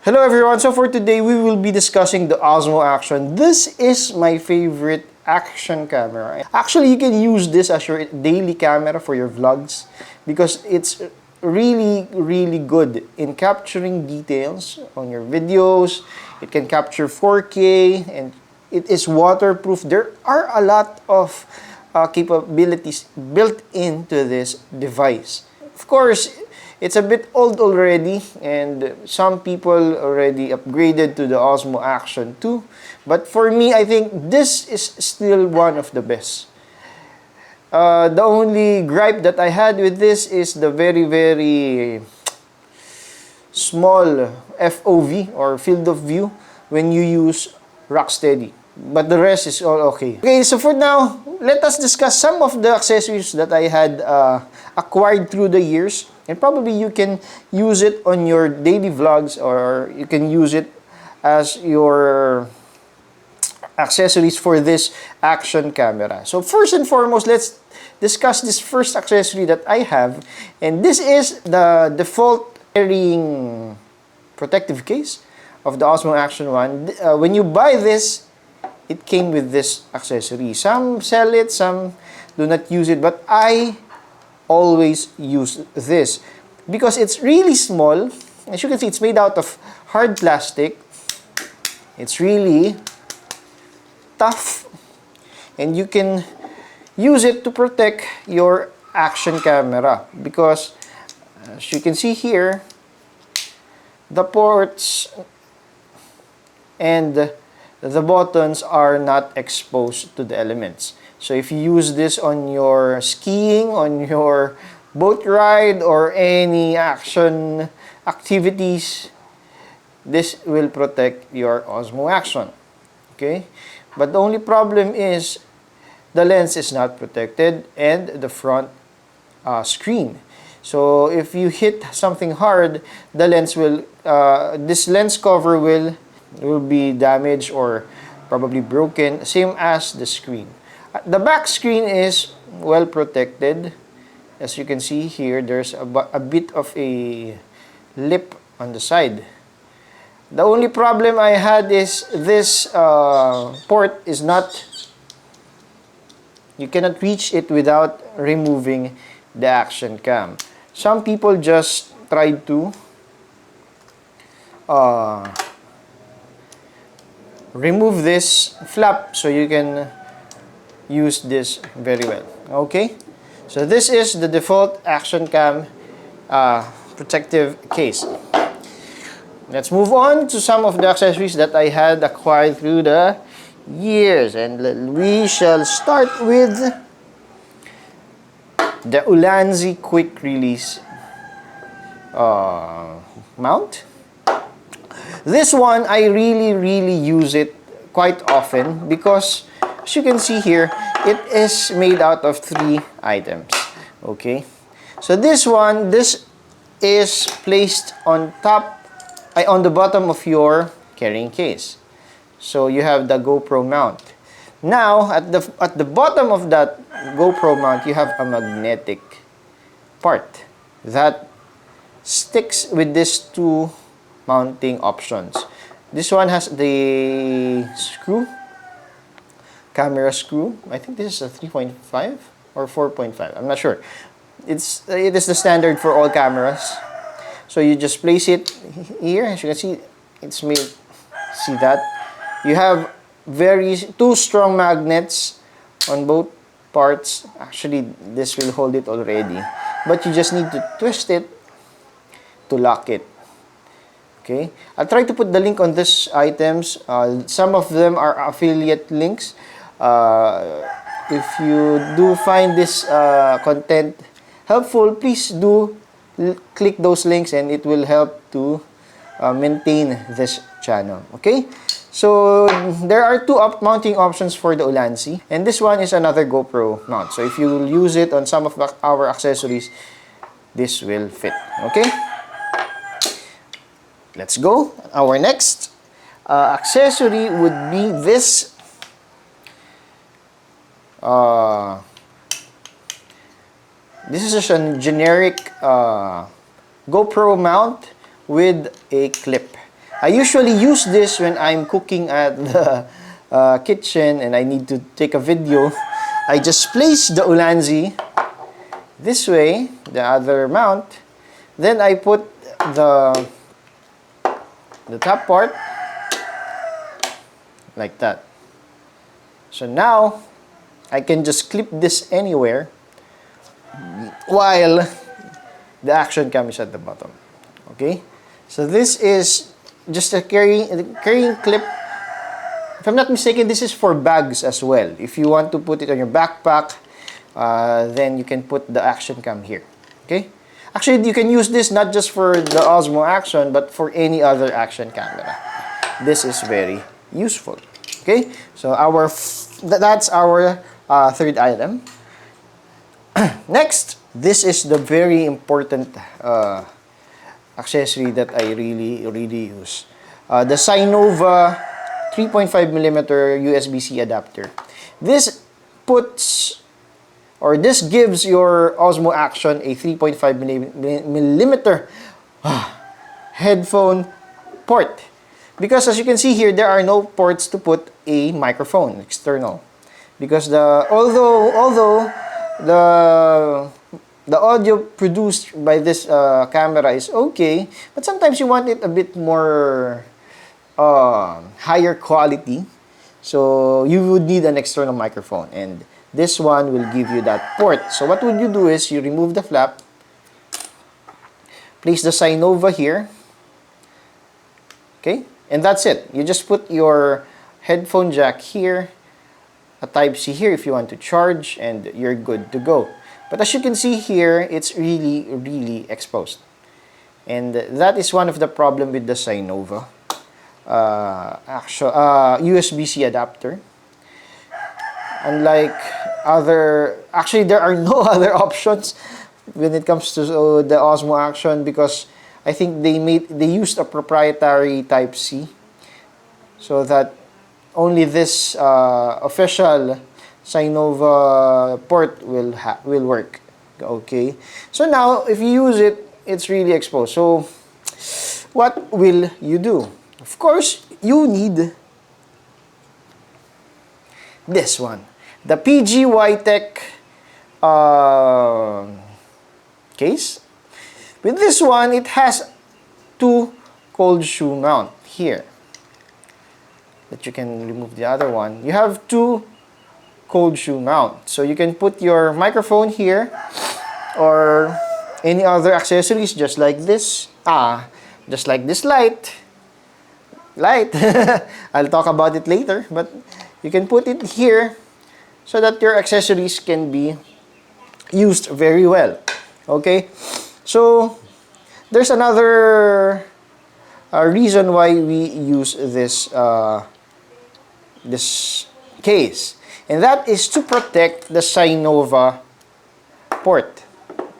Hello everyone, so for today we will be discussing the Osmo Action. This is my favorite action camera. Actually, you can use this as your daily camera for your vlogs because it's really good in capturing details on your videos. It can capture 4K and it is waterproof. There are a lot of capabilities built into this device. Of course, it's a bit old already, and some people already upgraded to the Osmo Action 2. But for me, I think this is still one of the best. The only gripe that I had with this is the very small FOV or field of view when you use Rocksteady. But the rest is all okay. Okay, so for now, let us discuss some of the accessories that I had acquired through the years. And probably you can use it on your daily vlogs, or you can use it as your accessories for this action camera. So first and foremost, let's discuss this first accessory that I have. And this is the default carrying protective case of the Osmo Action 1. When you buy this, it came with this accessory. Some sell it, some do not use it, but I always use this because it's really small. As you can see, it's made out of hard plastic. It's really tough, and you can use it to protect your action camera because, as you can see here, the ports and the buttons are not exposed to the elements. So if you use this on your skiing, on your boat ride, or any action activities, this will protect your Osmo Action. Okay? But the only problem is the lens is not protected and the front screen. So if you hit something hard, the lens will, this lens cover will be damaged or probably broken, same as the screen. The back screen is well protected. As you can see here, there's a bit of a lip on the side. The only problem I had is this port is not, you cannot reach it without removing the action cam. Some people just tried to remove this flap so you can use this very well. Okay, so this is the default action cam protective case. Let's move on to some of the accessories that I had acquired through the years, and we shall start with the Ulanzi quick release mount. This one, I really use it quite often because, as you can see here, it is made out of 3 items. Okay, so this one, this is placed on top, on the bottom of your carrying case. So you have the GoPro mount. Now, at the bottom of that GoPro mount, you have a magnetic part that sticks with these 2 mounting options. This one has the screw, camera screw. I think this is a 3.5 or 4.5. I'm not sure. It is the standard for all cameras. So you just place it here. As you can see, it's made. See that? You have 2 strong magnets on both parts. Actually, this will hold it already, but you just need to twist it to lock it. Okay, I'll try to put the link on these items. Some of them are affiliate links. If you do find this content helpful, please do click those links and it will help to maintain this channel. Okay, so there are 2 mounting options for the Ulanzi, and this one is another GoPro mount. So if you use it on some of our accessories, this will fit. Okay, let's go. Our next accessory would be this this is just a generic GoPro mount with a clip. I usually use this when I'm cooking at the kitchen and I need to take a video. I just place the Ulanzi this way, the other mount. Then I put the top part like that. So now I can just clip this anywhere while the action cam is at the bottom. Okay, so this is just a carrying clip. If I'm not mistaken, this is for bags as well. If you want to put it on your backpack, then you can put the action cam here. Okay, actually you can use this not just for the Osmo Action, but for any other action camera. This is very useful. Okay, so that's our third item. Next, this is the very important accessory that I really use. The Cynova 3.5mm USB-C adapter. This gives your Osmo Action a 3.5mm headphone port. Because as you can see here, there are no ports to put a microphone external. Because although the audio produced by this camera is okay, but sometimes you want it a bit more higher quality. So you would need an external microphone, and this one will give you that port. So what would you do is you remove the flap, place the Cynova here, okay, and that's it. You just put your headphone jack here, a Type-C here if you want to charge, and you're good to go. But as you can see here, it's really exposed. And that is one of the problem with the Cynova USB-C adapter. Unlike actually there are no other options when it comes to the Osmo Action, because I think they used a proprietary Type-C, so that only this official Cynova port will work. Okay, so now if you use it, it's really exposed. So what will you do? Of course, you need this one, the PGYTech case. With this one, it has two cold shoe mount here. That you can remove the other one. You have two cold shoe mount. So you can put your microphone here or any other accessories just like this. Just like this light. I'll talk about it later, but you can put it here so that your accessories can be used very well. Okay? So there's another reason why we use this this case, and that is to protect the Cynova port.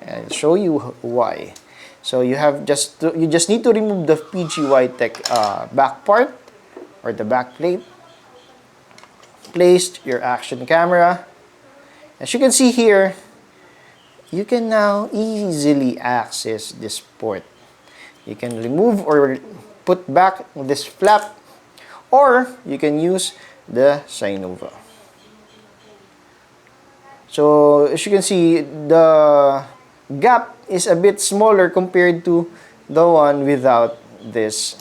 I'll show you why. So you just need to remove the PGYTech back part or the back plate. Place your action camera. As you can see here, you can now easily access this port. You can remove or put back this flap, or you can use the Cynova. So as you can see, the gap is a bit smaller compared to the one without this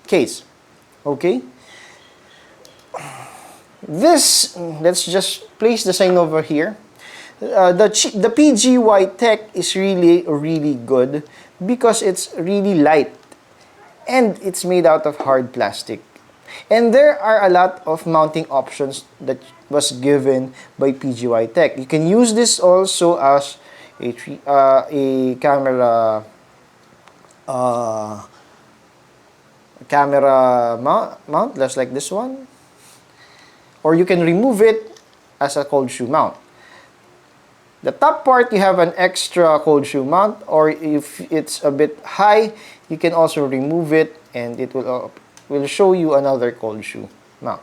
case. Okay? Let's just place the Cynova here. The PGYTech is really good because it's really light and it's made out of hard plastic. And there are a lot of mounting options that was given by PGYTech. You can use this also as a camera mount, just like this one, or you can remove it as a cold shoe mount. The top part, you have an extra cold shoe mount, or if it's a bit high, you can also remove it and it will show you another cold shoe mount.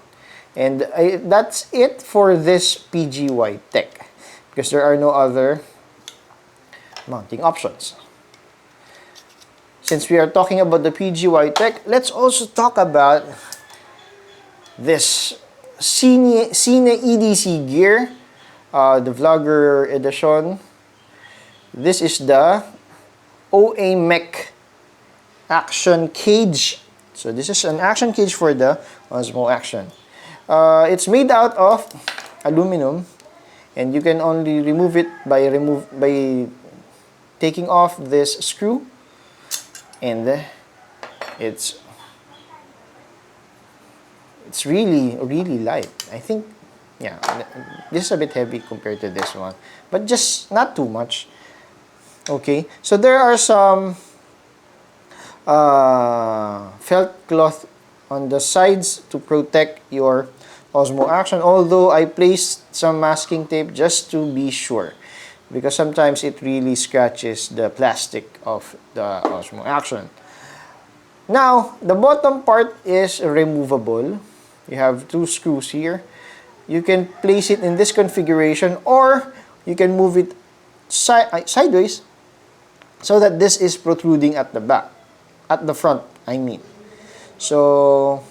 And that's it for this PGYTech, because there are no other mounting options. since we are talking about the PGYTech, let's also talk about this Cine EDC gear, the vlogger edition. This is the OA Mech action cage. So this is an action cage for the Osmo Action. It's made out of aluminum, and you can only remove it by taking off this screw, and it's really light. I think, yeah, this is a bit heavy compared to this one, but just not too much. Okay, so there are some felt cloth on the sides to protect your Osmo Action, although I placed some masking tape just to be sure, because sometimes it really scratches the plastic of the Osmo Action. Now, the bottom part is removable. You have two screws here. You can place it in this configuration, or you can move it sideways so that this is protruding at the back, at the front, I mean. So,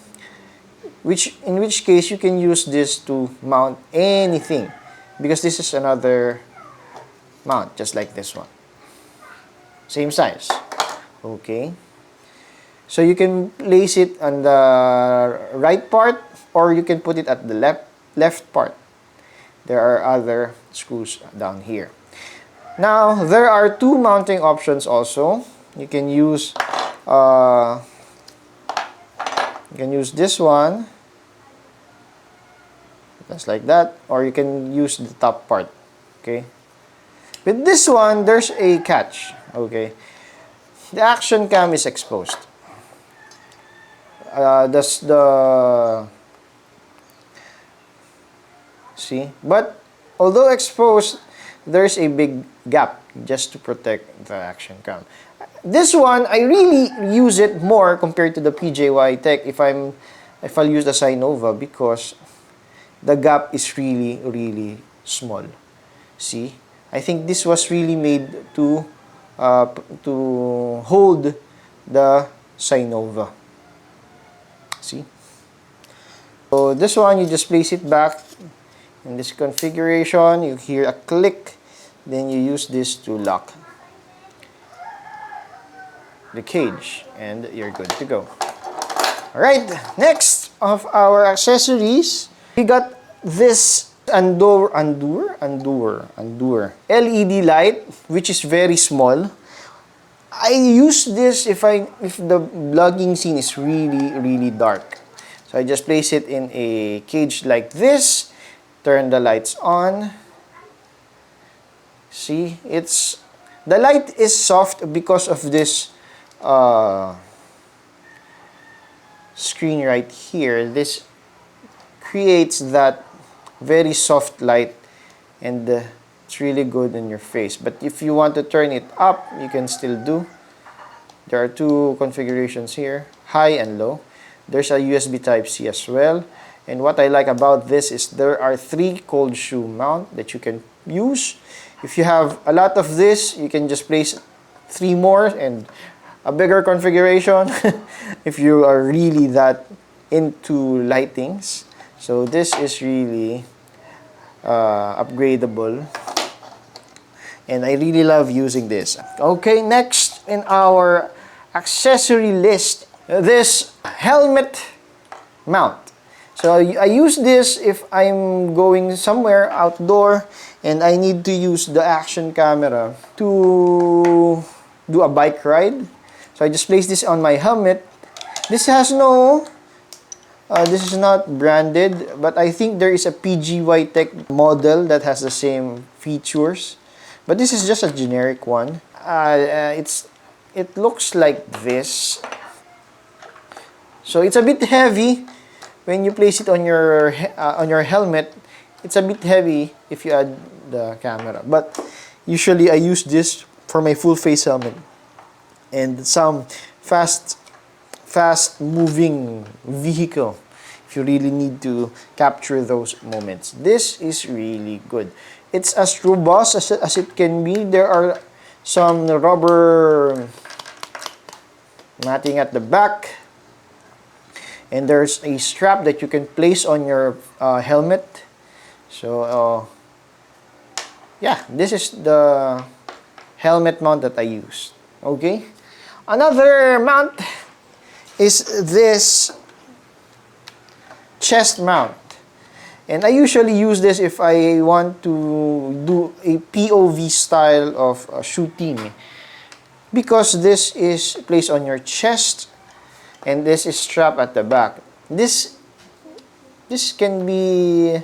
in which case you can use this to mount anything, because this is another mount, just like this one. Same size. Okay. So you can place it on the right part, or you can put it at the left part. There are other screws down here. Now, there are two mounting options also. You can use this one, just like that, or you can use the top part. Okay. With this one, there's a catch. Okay. The action cam is exposed. See, but although exposed, there's a big gap just to protect the action cam. This one, I really use it more compared to the PGYTech if I'll use the Cynova, because the gap is really small. See, I think this was really made to hold the Cynova. See, so this one, you just place it back in this configuration. You hear a click, then you use this to lock the cage, and you're good to go. Alright, next of our accessories, we got this Andoer LED light, which is very small. I use this if the vlogging scene is really dark. So I just place it in a cage like this, turn the lights on. See, the light is soft because of this screen right here. This creates that very soft light, and it's really good in your face. But if you want to turn it up, you can still do. There are two configurations here, high and low. There's a USB Type-C as well. And what I like about this is there are 3 cold shoe mount that you can use. If you have a lot of this, you can just place 3 more and a bigger configuration if you are really that into lightings. So this is really upgradable, and I really love using this. Okay, next in our accessory list, this helmet mount. So I use this if I'm going somewhere outdoor and I need to use the action camera to do a bike ride. So I just place this on my helmet. This has no this is not branded, but I think there is a PGYTech model that has the same features. But this is just a generic one. It looks like this. So it's a bit heavy when you place it on your helmet. It's a bit heavy if you add the camera. But usually I use this for my full face helmet and some fast moving vehicle if you really need to capture those moments. This is really good. It's as robust as it can be. There are some rubber matting at the back, and there's a strap that you can place on your helmet. So yeah, this is the helmet mount that I used. Okay, another mount is this chest mount, and I usually use this if I want to do a POV style of shooting, because this is placed on your chest and this is strapped at the back. This can be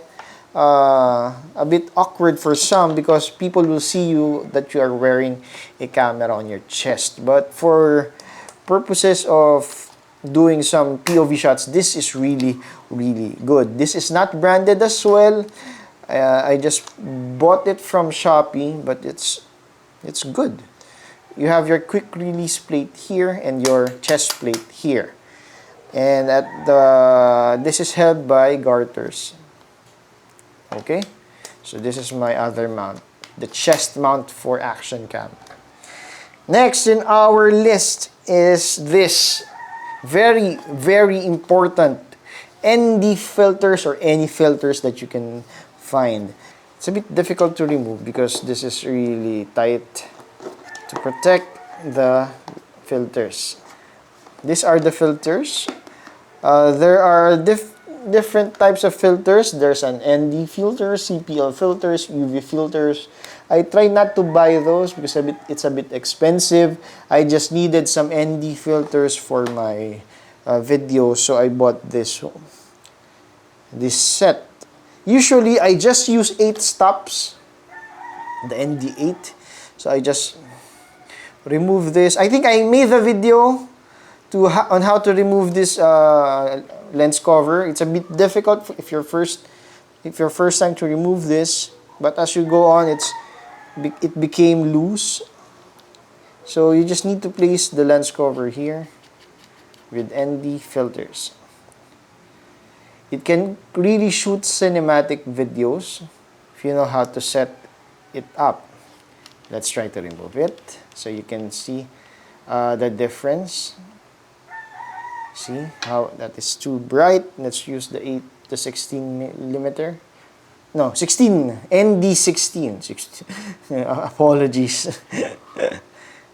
a bit awkward for some, because people will see you that you are wearing a camera on your chest. But for purposes of doing some POV shots, this is really good. This is not branded as well. I just bought it from Shopee, but it's good. You have your quick release plate here and your chest plate here, and this is held by garters. Okay, so this is my other mount, the chest mount for action cam. Next in our list is this very important ND filters, or any filters that you can find. It's a bit difficult to remove because this is really tight to protect the filters. These are the filters. There are different types of filters. There's an ND filter, CPL filters, UV filters. I try not to buy those because it's a bit expensive. I just needed some ND filters for my videos, so I bought this set. Usually I just use 8 stops, the ND8. So I just remove this. I think I made a video on how to remove this lens cover. It's a bit difficult if you're first time to remove this, but as you go on, it became loose. So you just need to place the lens cover here with ND filters. It can really shoot cinematic videos if you know how to set it up. Let's try to remove it so you can see the difference. See how that is too bright. Let's use the 16 millimeter. No, 16, ND16. Apologies.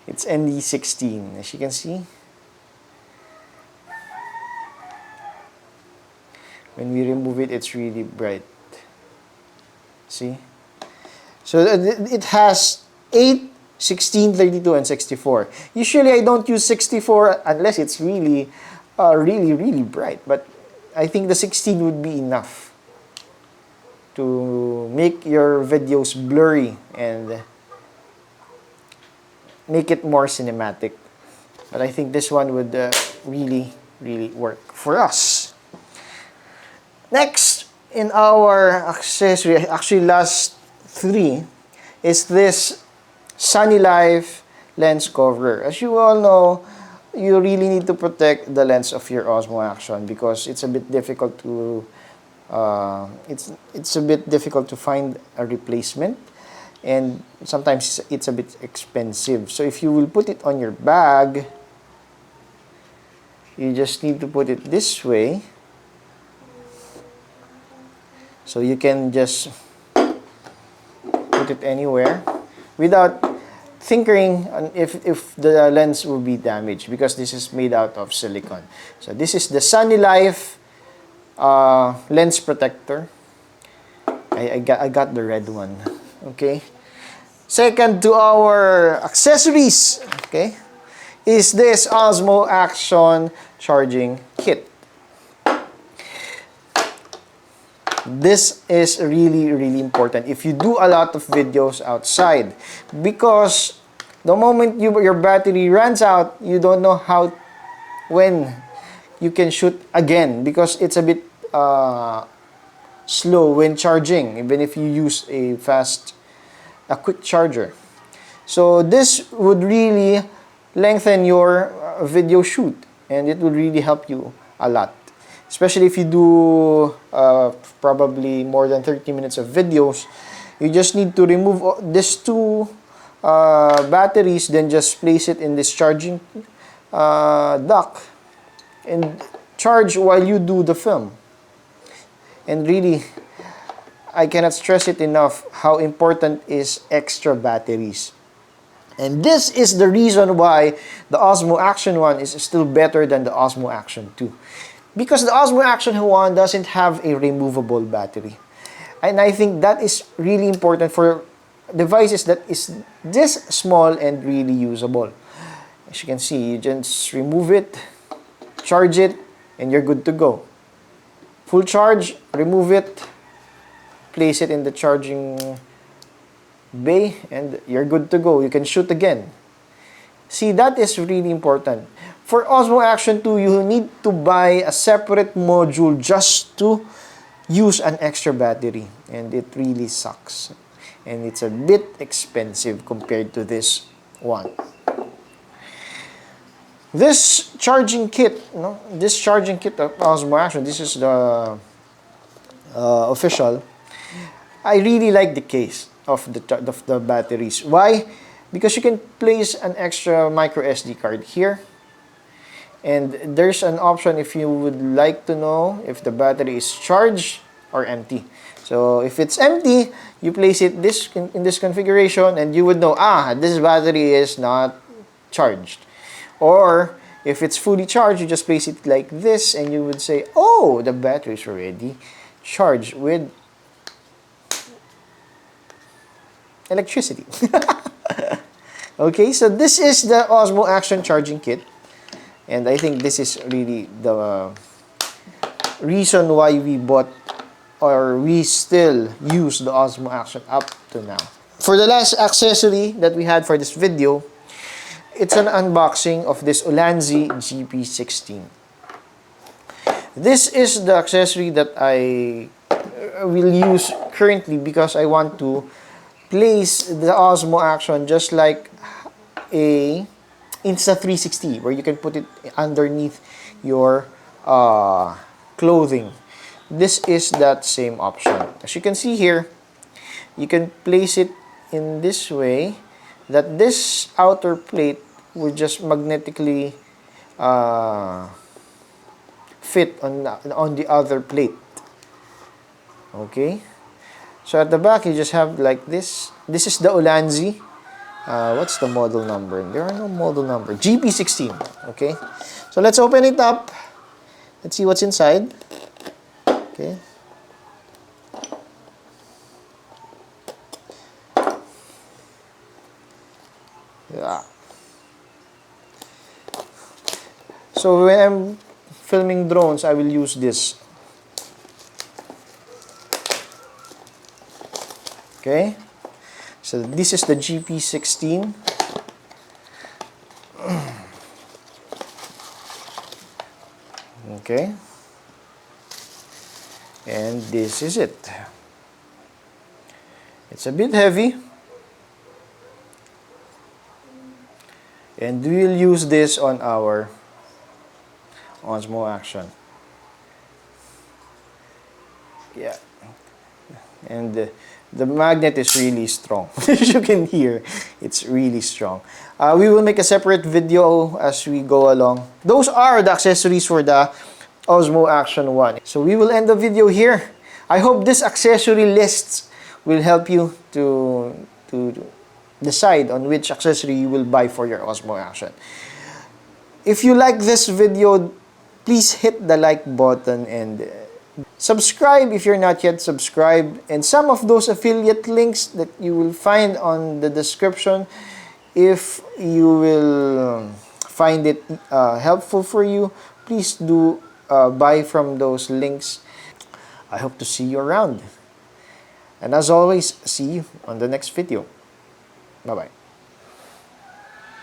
It's ND16, as you can see. When we remove it, it's really bright. See? So it has 8, 16, 32, and 64. Usually I don't use 64 unless it's really bright. But I think the 16 would be enough to make your videos blurry and make it more cinematic. But I think this one would really work for us. Next in our accessory, actually last 3, is this Sunnylife lens cover. As you all know, you really need to protect the lens of your Osmo Action because it's a bit difficult to it's a bit difficult to find a replacement, and sometimes it's a bit expensive. So if you will put it on your bag, you just need to put it this way. So you can just put it anywhere without thinking if the lens will be damaged, because this is made out of silicone. So this is the Sunnylife lens protector. I got the red one. Okay. Second to our accessories, okay, is this Osmo Action charging kit. This is really important if you do a lot of videos outside, because the moment your battery runs out, you don't know when you can shoot again, because it's a bit slow when charging, even if you use a quick charger. So this would really lengthen your video shoot, and it would really help you a lot. Especially if you do probably more than 30 minutes of videos, you just need to remove these 2 batteries, then just place it in this charging dock and charge while you do the film. And really, I cannot stress it enough how important is extra batteries. And this is the reason why the Osmo Action 1 is still better than the Osmo Action 2. Because the Osmo Action 1 doesn't have a removable battery. And I think that is really important for devices that is this small and really usable. As you can see, you just remove it, charge it, and you're good to go. Full charge, remove it, place it in the charging bay, and you're good to go. You can shoot again. See, that is really important. For Osmo Action 2, you need to buy a separate module just to use an extra battery. And it really sucks. And it's a bit expensive compared to this one. This charging kit, this charging kit of Osmo Action, this is the official. I really like the case of the batteries. Why? Because you can place an extra micro SD card here. And there's an option if you would like to know if the battery is charged or empty. So if it's empty, you place it in this configuration and you would know, this battery is not charged. Or if it's fully charged, you just place it like this and you would say, oh, the battery is already charged with electricity. Okay, so this is the Osmo Action charging kit. And I think this is really the reason why we bought or we still use the Osmo Action up to now. For the last accessory that we had for this video, it's an unboxing of this Ulanzi GP16. This is the accessory that I will use currently because I want to place the Osmo Action just like a Insta360 where you can put it underneath your clothing. This is that same option. As you can see here, you can place it in this way that this outer plate will just magnetically fit on the other plate. Okay, so at the back you just have like this. This is the Ulanzi. What's the model number? There are no model number. GP16. Okay, so let's open it up. Let's see what's inside. Okay. Yeah. So when I'm filming drones, I will use this. Okay. So this is the GP16. Okay. And this is it. It's a bit heavy. And we'll use this on our Osmo Action. Yeah. And the magnet is really strong. As you can hear, it's really strong. We will make a separate video as we go along. Those are the accessories for the Osmo Action 1. So we will end the video here. I hope this accessory list will help you to decide on which accessory you will buy for your Osmo Action. If you like this video, please hit the like button and subscribe if you're not yet subscribed. And some of those affiliate links that you will find on the description, if you will find it helpful for you, please do buy from those links. I hope to see you around. And as always, see you on the next video. Bye-bye.